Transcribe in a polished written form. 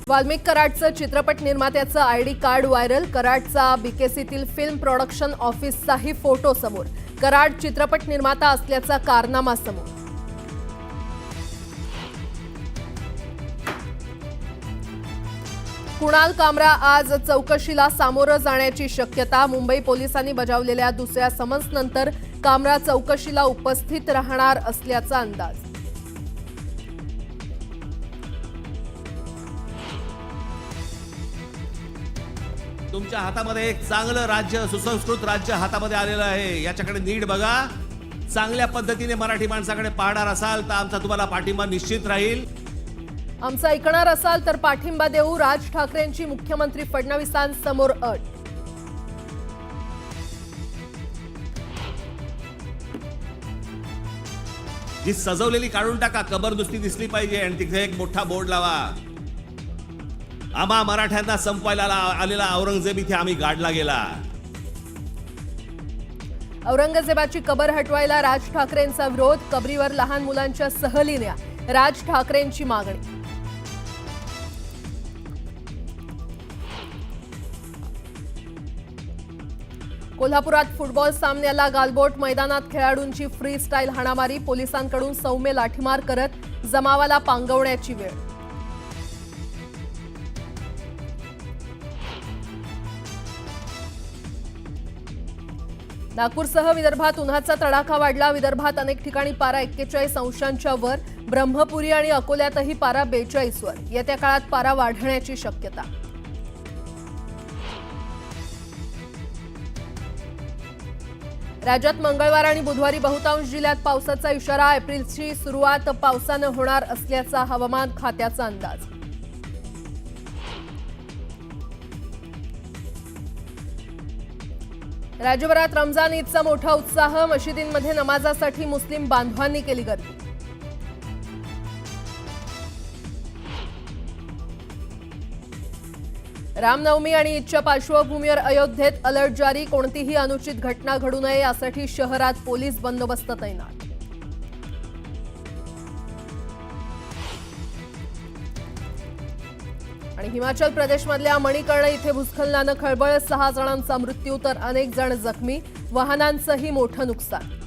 वाल्मिक कराडचं चित्रपट निर्मात्याचं आयडी कार्ड व्हायरल. कराडचा बीकेसीतील फिल्म प्रोडक्शन ऑफिसचाही फोटो समोर. कराड चित्रपट निर्माता असल्याचा कारनामा समोर. कुणाल कामरा आज चौकशीला सामोरं जाण्याची शक्यता. मुंबई पोलिसांनी बजावलेल्या दुसऱ्या समन्सनंतर कामरा चौकशीला उपस्थित राहणार असल्याचा अंदाज. तुमच्या हातामध्ये एक चांगलं राज्य, सुसंस्कृत राज्य हातामध्ये आलेलं आहे. याच्याकडे नीट बघा. चांगल्या पद्धतीने मराठी माणसाकडे पाहणार असाल तर आमचा तुम्हाला पाठिंबा निश्चित राहील. आमचं ऐकणार असाल तर पाठिंबा देऊ. राज ठाकरेंची मुख्यमंत्री फडणवीसांसमोर अट. जी सजवलेली काढून टाका, कबर नुसती दिसली पाहिजे आणि तिथे एक मोठा बोर्ड लावा. आम्हा मराठ्यांना संपवायला आलेला औरंगजेब इथे आम्ही गाडला गेला. औरंगजेबाची कबर हटवायला राज ठाकरेंचा विरोध. कबरीवर लहान मुलांच्या सहलीने राज ठाकरेंची मागणी. कोल्हापुरात फुटबॉल सामन्याला गालबोट. मैदानात खेळाडूंची फ्री स्टाईल हाणामारी. पोलिसांकडून सौम्य लाठीमार करत जमावाला पांगवण्याची वेळ. नागपूरसह विदर्भात उन्हाचा तडाखा वाढला. विदर्भात अनेक ठिकाणी पारा 41 अंशांच्या वर. ब्रह्मपुरी आणि अकोल्यातही पारा 42 वर. येत्या काळात पारा वाढण्याची शक्यता. राज्यात मंगळवार आणि बुधवारी बहुतांश जिल्ह्यात पावसाचा इशारा. एप्रिलची सुरुवात पावसानं होणार असल्याचा हवामान खात्याचा अंदाज. राज्यभरात रमजान ईदचा मोठा उत्साह. मशिदींमध्ये नमाजासाठी मुस्लिम बांधवांनी केली गर्दी. रामनवमी आणि ईदच्या पार्श्वभूमीवर अयोध्येत अलर्ट जारी. कोणतीही अनुचित घटना घडू नये यासाठी शहरात पोलीस बंदोबस्त तैनात. आणि हिमाचल प्रदेशमधल्या मणिकर्ण इथे भूस्खलनानं खळबळ. 6 जणांचा मृत्यू तर अनेक जण जखमी. वाहनांचंही मोठं नुकसान.